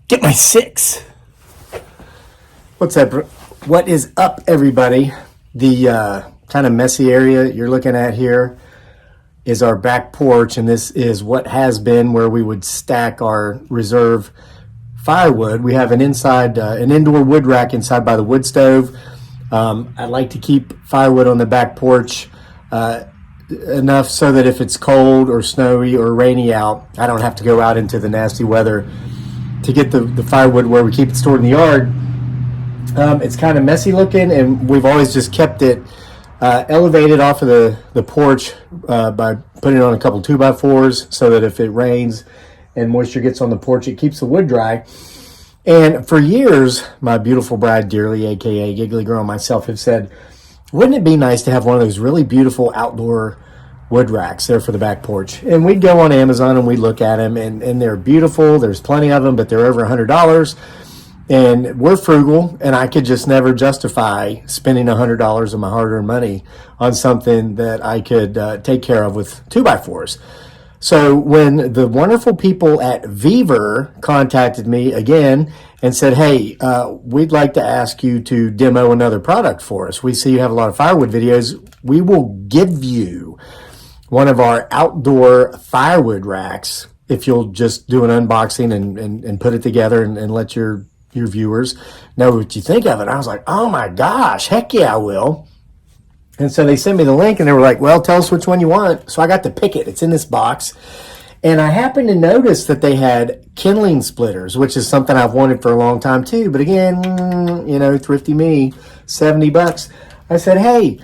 Get my 6. What's up? What is up, everybody? The kind of messy area you're looking at here is our back porch, and this is what has been where we would stack our reserve firewood. We have an indoor wood rack inside by the wood stove. I like to keep firewood on the back porch enough so that if it's cold or snowy or rainy out, I don't have to go out into the nasty weather to get the firewood where we keep it stored in the yard. It's kind of messy looking, and we've always just kept it elevated off of the porch by putting on a couple 2x4s so that if it rains and moisture gets on the porch, it keeps the wood dry. And for years, my beautiful bride dearly, aka Giggly Girl, and myself have said, wouldn't it be nice to have one of those really beautiful outdoor wood racks there for the back porch? And we'd go on Amazon and we'd look at them, and they're beautiful. There's plenty of them, but they're over $100. And we're frugal, and I could just never justify spending $100 of my hard-earned money on something that I could take care of with 2x4s. So when the wonderful people at Beaver contacted me again and said, hey, we'd like to ask you to demo another product for us. We see you have a lot of firewood videos. We will give you one of our outdoor firewood racks if you'll just do an unboxing and put it together and let your viewers know what you think of it. I was like, oh my gosh, heck yeah, I will. And so they sent me the link, and they were like, well, tell us which one you want. So I got to pick it. It's in this box. And I happened to notice that they had Kindling splitters, which is something I've wanted for a long time too. But again, thrifty me, $70. I said, hey,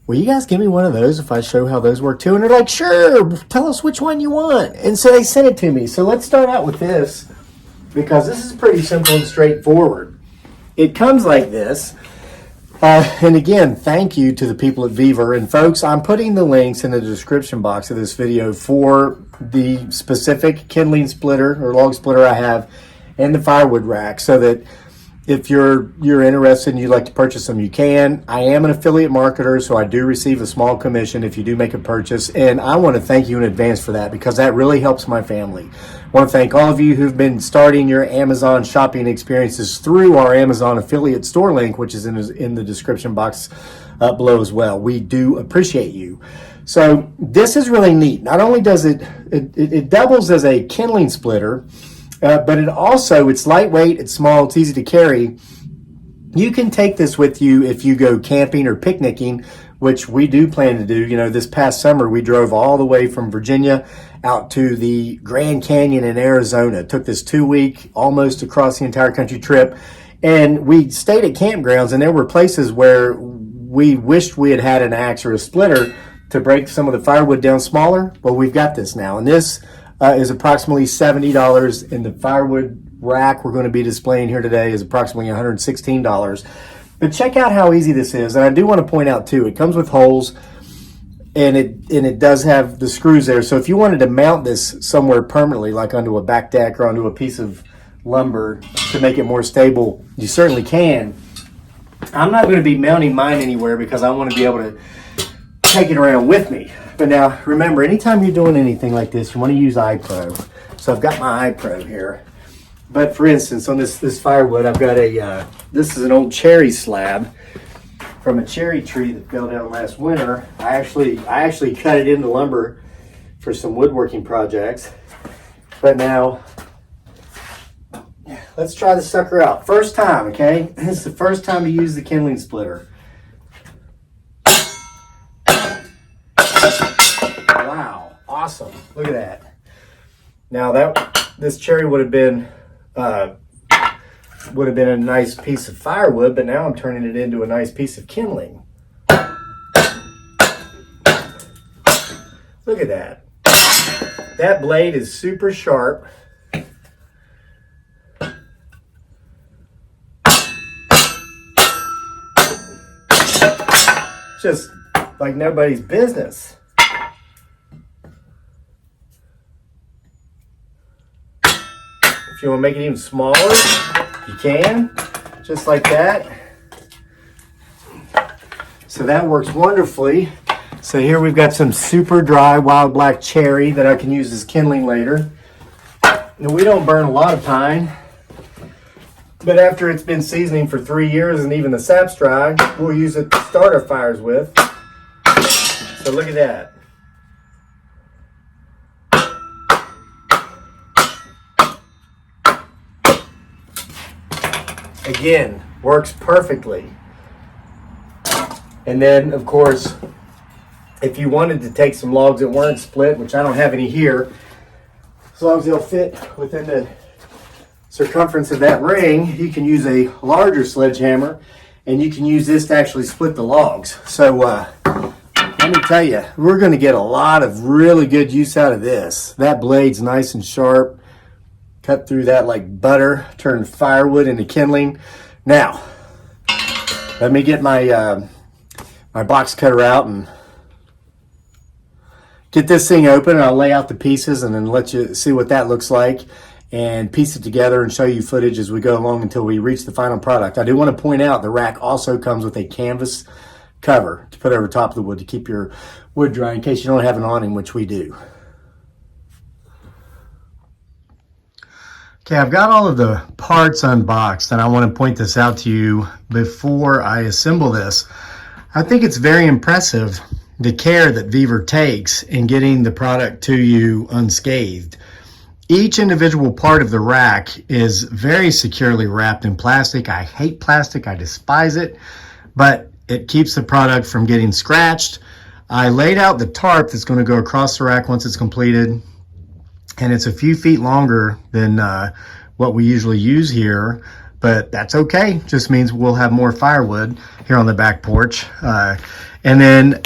will you guys give me one of those if I show how those work too? And they're like, sure, tell us which one you want. And so they sent it to me. So let's start out with this, because this is pretty simple and straightforward. It comes like this. And again, thank you to the people at Beaver. And folks, I'm putting the links in the description box of this video for the specific kindling splitter or log splitter I have and the firewood rack, so that if you're interested and you'd like to purchase them, you can. I am an affiliate marketer, so I do receive a small commission if you do make a purchase. And I want to thank you in advance for that, because that really helps my family. I want to thank all of you who've been starting your Amazon shopping experiences through our Amazon affiliate store link, which is in the description box below as well. We do appreciate you. So this is really neat. Not only does it doubles as a kindling splitter, but it's lightweight, it's small, it's easy to carry. You can take this with you if you go camping or picnicking, which we do plan to do. This past summer, we drove all the way from Virginia out to the Grand Canyon in Arizona. Took this 2-week, almost across the entire country trip. And we stayed at campgrounds, and there were places where we wished we had had an axe or a splitter to break some of the firewood down smaller. Well, we've got this now. And this is approximately $70, and the firewood rack we're going to be displaying here today is approximately $116. But check out how easy this is. And I do want to point out too, it comes with holes, and it does have the screws there. So if you wanted to mount this somewhere permanently, like onto a back deck or onto a piece of lumber to make it more stable, you certainly can. I'm not going to be mounting mine anywhere because I want to be able to take it around with me. But now, remember, anytime you're doing anything like this, you want to use iPro. So I've got my iPro here. But for instance, on this firewood, I've got this is an old cherry slab from a cherry tree that fell down last winter. I actually cut it into lumber for some woodworking projects. But now, let's try the sucker out. First time, okay? This is the first time to use the kindling splitter. Wow, awesome. Look at that. Now this cherry would have been a nice piece of firewood, but now I'm turning it into a nice piece of kindling. Look at that. That blade is super sharp. Just like nobody's business. If you want to make it even smaller, you can, just like that. So that works wonderfully. So here we've got some super dry wild black cherry that I can use as kindling later. And we don't burn a lot of pine, but after it's been seasoning for 3 years and even the sap's dry, we'll use it to start our fires with. So look at that. Again, works perfectly. And then, of course, if you wanted to take some logs that weren't split, which I don't have any here, as long as they'll fit within the circumference of that ring, you can use a larger sledgehammer, and you can use this to actually split the logs. So let me tell you, we're going to get a lot of really good use out of this. That blade's nice and sharp. Cut through that like butter, turn firewood into kindling. Now, let me get my my box cutter out and get this thing open, and I'll lay out the pieces and then let you see what that looks like and piece it together and show you footage as we go along until we reach the final product. I do want to point out the rack also comes with a canvas cover to put over top of the wood to keep your wood dry in case you don't have an awning, which we do. Okay, I've got all of the parts unboxed, and I want to point this out to you before I assemble this. I think it's very impressive the care that Weaver takes in getting the product to you unscathed. Each individual part of the rack is very securely wrapped in plastic. I hate plastic, I despise it, but it keeps the product from getting scratched. I laid out the tarp that's going to go across the rack once it's completed, and it's a few feet longer than what we usually use here, but that's okay. Just means we'll have more firewood here on the back porch. And then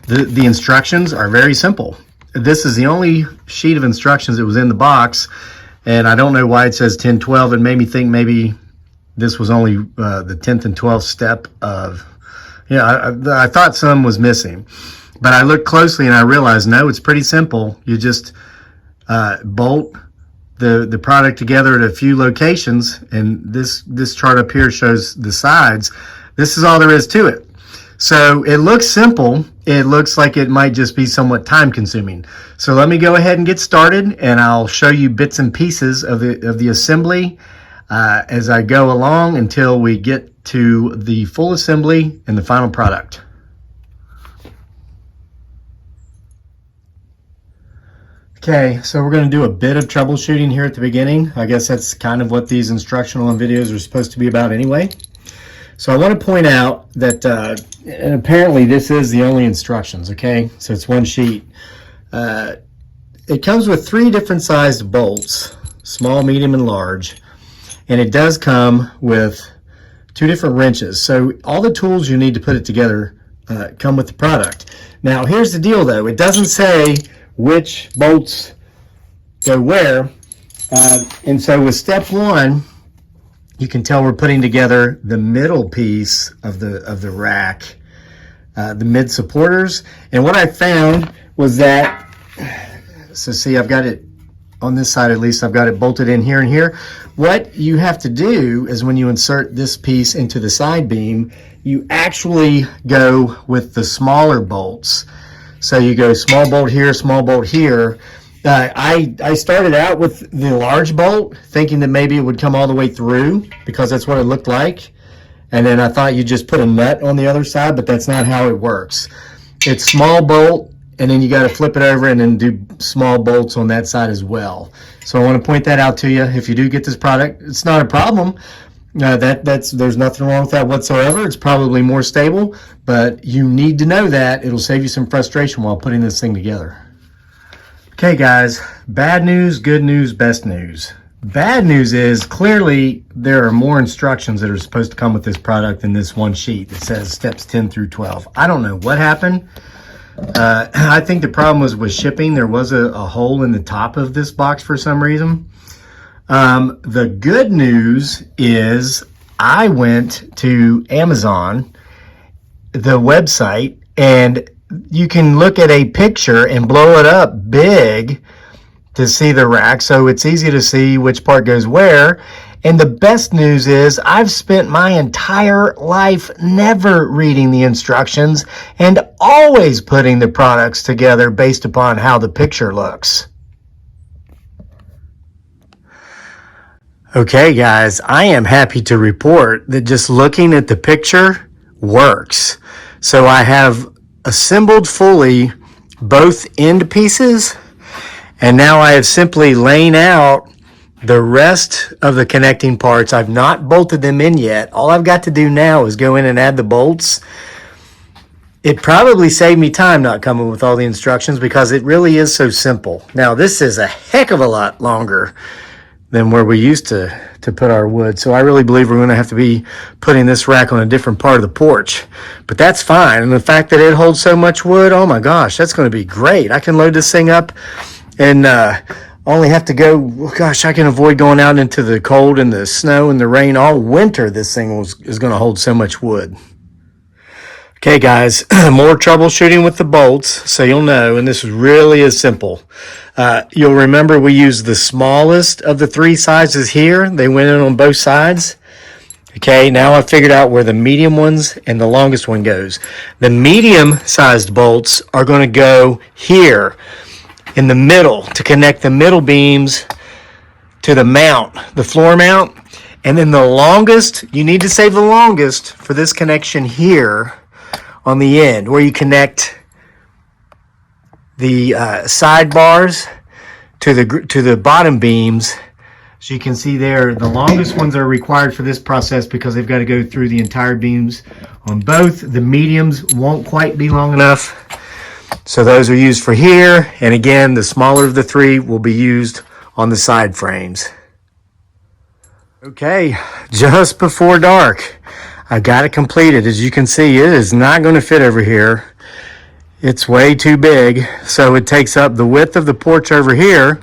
the instructions are very simple. This is the only sheet of instructions that was in the box, and I don't know why it says 10-12. It made me think maybe this was only the 10th and 12th step of, I thought some was missing. But I looked closely and I realized, no, it's pretty simple. You just bolt the product together at a few locations, and this chart up here shows the sides. This is all there is to it. So it looks simple. It looks like it might just be somewhat time consuming. So let me go ahead and get started, and I'll show you bits and pieces of the assembly as I go along until we get to the full assembly and the final product. Okay, so we're going to do a bit of troubleshooting here at the beginning. I guess that's kind of what these instructional and videos are supposed to be about anyway. So I want to point out that and apparently this is the only instructions, okay? So it's one sheet. It comes with 3 different sized bolts, small, medium, and large. And it does come with 2 different wrenches. So all the tools you need to put it together come with the product. Now here's the deal though. It doesn't say which bolts go where. And so with step 1, you can tell we're putting together the middle piece of the rack, the mid supporters. And what I found was that, so see, I've got it on this side, at least I've got it bolted in here and here. What you have to do is when you insert this piece into the side beam, you actually go with the smaller bolts. So you go small bolt here, small bolt here. I started out with the large bolt thinking that maybe it would come all the way through because that's what it looked like. And then I thought you just put a nut on the other side, but that's not how it works. It's small bolt, and then you got to flip it over and then do small bolts on that side as well. So I want to point that out to you. If you do get this product, it's not a problem. There's nothing wrong with that whatsoever. It's probably more stable, but you need to know that. It'll save you some frustration while putting this thing together. Okay guys, bad news, good news, best news. Bad news is clearly there are more instructions that are supposed to come with this product than this one sheet that says steps 10 through 12. I don't know what happened. I think the problem was with shipping. There was a hole in the top of this box for some reason. The good news is I went to Amazon, the website, and you can look at a picture and blow it up big to see the rack, so it's easy to see which part goes where. And the best news is I've spent my entire life never reading the instructions and always putting the products together based upon how the picture looks. Okay, guys, I am happy to report that just looking at the picture works. So I have assembled fully both end pieces, and now I have simply laid out the rest of the connecting parts. I've not bolted them in yet. All I've got to do now is go in and add the bolts. It probably saved me time not coming with all the instructions because it really is so simple. Now, this is a heck of a lot longer than where we used to put our wood. So I really believe we're going to have to be putting this rack on a different part of the porch. But that's fine. And the fact that it holds so much wood, oh my gosh, that's going to be great. I can load this thing up and only have to go, gosh, I can avoid going out into the cold and the snow and the rain all winter. This thing is going to hold so much wood. Okay, guys, more troubleshooting with the bolts, so you'll know, and this really is simple. You'll remember we used the smallest of the three sizes here. They went in on both sides. Okay, now I've figured out where the medium ones and the longest one goes. The medium-sized bolts are going to go here in the middle to connect the middle beams to the mount, the floor mount. And then the longest, you need to save the longest for this connection here on the end, where you connect the sidebars to the bottom beams. So you can see there, the longest ones are required for this process because they've got to go through the entire beams on both. The mediums won't quite be long enough, so those are used for here. And again, the smaller of the three will be used on the side frames. Okay, just before dark, I got it completed. As you can see, it is not going to fit over here. It's way too big, so it takes up the width of the porch over here.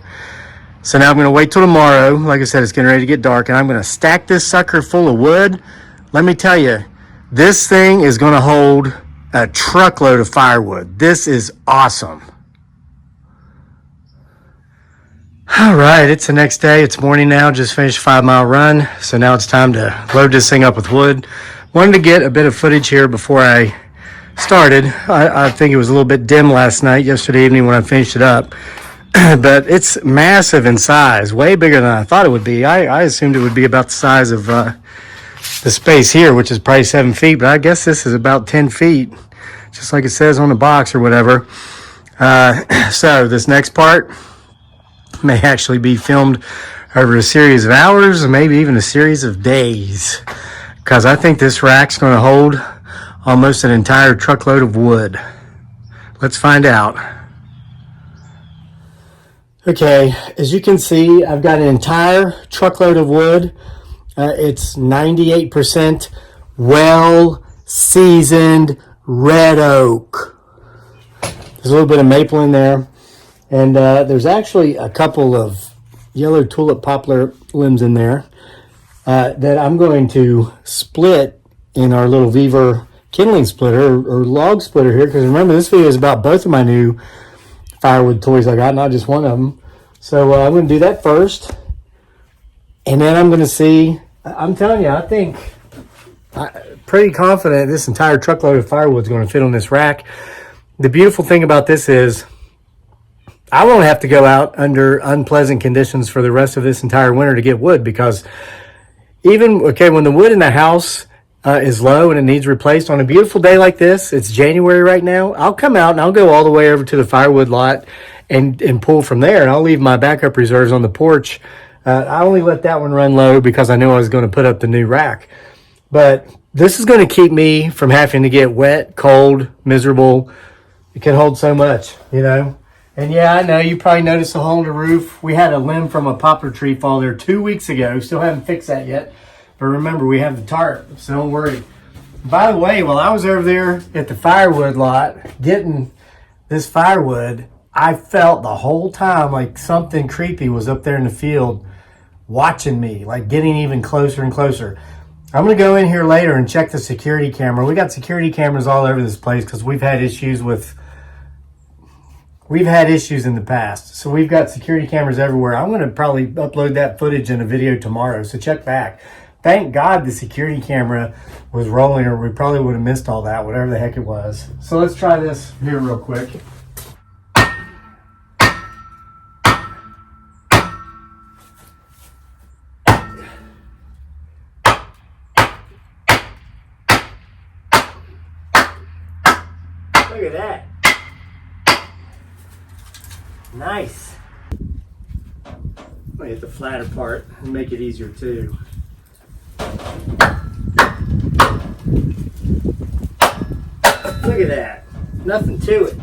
So now I'm going to wait till tomorrow. Like I said, it's getting ready to get dark, and I'm going to stack this sucker full of wood. Let me tell you, this thing is going to hold a truckload of firewood. This is awesome. All right, it's the next day. It's morning now. Just finished a 5-mile run. So now it's time to load this thing up with wood. Wanted to get a bit of footage here before I started. I think it was a little bit dim yesterday evening when I finished it up. But it's massive in size, way bigger than I thought it would be. I assumed it would be about the size of the space here, which is probably 7 feet, but I guess this is about 10 feet, just like it says on the box or whatever. So this next part may actually be filmed over a series of hours or maybe even a series of days, because I think this rack's going to hold almost an entire truckload of wood. Let's find out. Okay, as you can see, I've got an entire truckload of wood. It's 98% well-seasoned red oak. There's a little bit of maple in there. And there's actually a couple of yellow tulip poplar limbs in there that I'm going to split in our little Weaver kindling splitter or log splitter here. Because remember, this video is about both of my new firewood toys I got, not just one of them. So I'm going to do that first. And then I'm going to see, I'm telling you, I think, pretty confident this entire truckload of firewood is going to fit on this rack. The beautiful thing about this is I won't have to go out under unpleasant conditions for the rest of this entire winter to get wood, because even, when the wood in the house is low and it needs replaced on a beautiful day like this, it's January right now, I'll come out and I'll go all the way over to the firewood lot and pull from there, and I'll leave my backup reserves on the porch. I only let that one run low because I knew I was going to put up the new rack. But this is going to keep me from having to get wet, cold, miserable. It can hold so much, And yeah, I know you probably noticed a hole in the roof. We had a limb from a poplar tree fall there 2 weeks ago. Still haven't fixed that yet. But remember, we have the tarp, so don't worry. By the way, while I was over there at the firewood lot getting this firewood, I felt the whole time like something creepy was up there in the field watching me, like getting even closer and closer. I'm going to go in here later and check the security camera. We got security cameras all over this place because we've had issues in the past. So we've got security cameras everywhere. I'm going to probably upload that footage in a video tomorrow, so check back. Thank God the security camera was rolling, or we probably would have missed all that, whatever the heck it was. So let's try this here real quick. Look at that. Nice. I'm gonna hit the flatter part and make it easier too. Look at that. Nothing to it.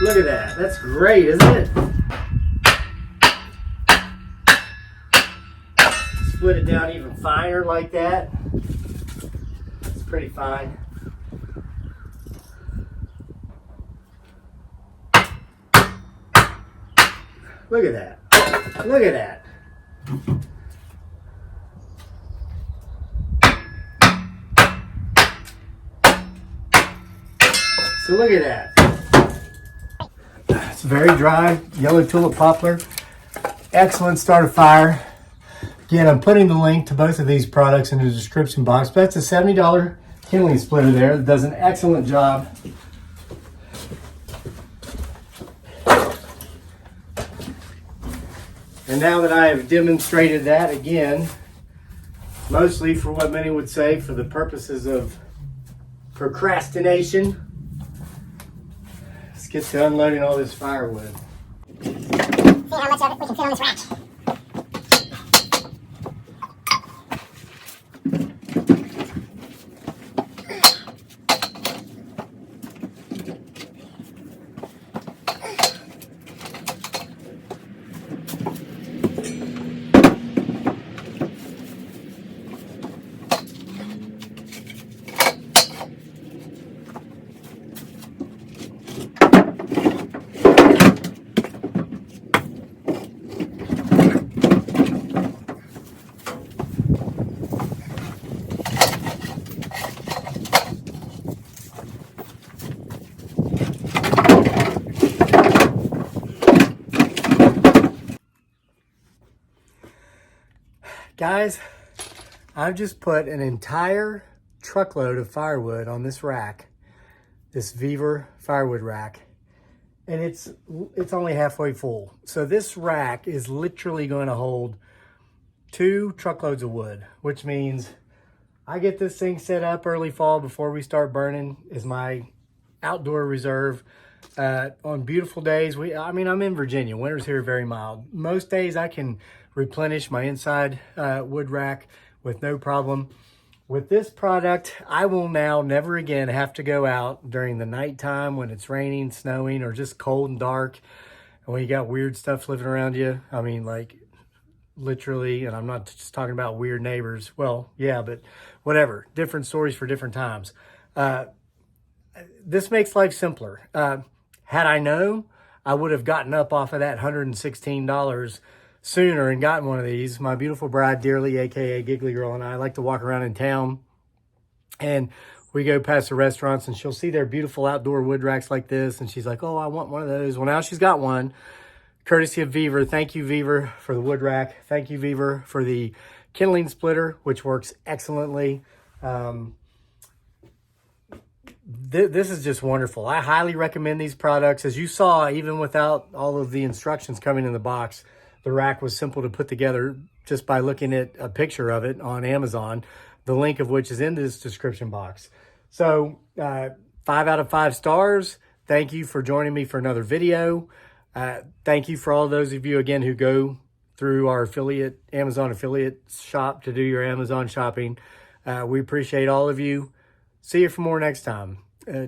Look at that. That's great, isn't it? Split it down even finer like that. It's pretty fine. Look at that. Look at that. So look at that. It's very dry, yellow tulip poplar. Excellent start a fire. Again, I'm putting the link to both of these products in the description box. But that's a $70 kindling splitter there. It does an excellent job. And now that I have demonstrated that again, mostly for what many would say for the purposes of procrastination, let's get to unloading all this firewood. See how much of it we can fit on this rack. Guys, I've just put an entire truckload of firewood on this rack, this Weaver firewood rack, and it's only halfway full. So this rack is literally going to hold 2 truckloads of wood, which means I get this thing set up early fall before we start burning as my outdoor reserve. On beautiful days, I'm in Virginia. Winter's here very mild. Most days I can replenish my inside wood rack with no problem. With this product, I will now never again have to go out during the nighttime when it's raining, snowing, or just cold and dark. And when you got weird stuff living around you, I mean, like literally, and I'm not just talking about weird neighbors. Well, yeah, but whatever. Different stories for different times. This makes life simpler. Had I known, I would have gotten up off of that $116 sooner and gotten one of these. My beautiful bride, Dearly, aka Giggly Girl, and I like to walk around in town, and we go past the restaurants and she'll see their beautiful outdoor wood racks like this, and she's like, oh, I want one of those. Well, now she's got one, courtesy of Weaver. Thank you, Weaver, for the wood rack. Thank you, Weaver, for the kindling splitter, which works excellently. This is just wonderful. I highly recommend these products. As you saw, even without all of the instructions coming in the box, the rack was simple to put together just by looking at a picture of it on Amazon, the link of which is in this description box. So 5 out of 5 stars. Thank you for joining me for another video. Thank you for all those of you, again, who go through our Amazon affiliate shop to do your Amazon shopping. We appreciate all of you. See you for more next time.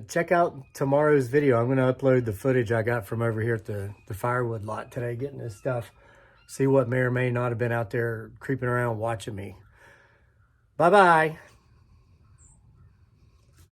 Check out tomorrow's video. I'm going to upload the footage I got from over here at the firewood lot today, getting this stuff. See what may or may not have been out there creeping around watching me. Bye-bye.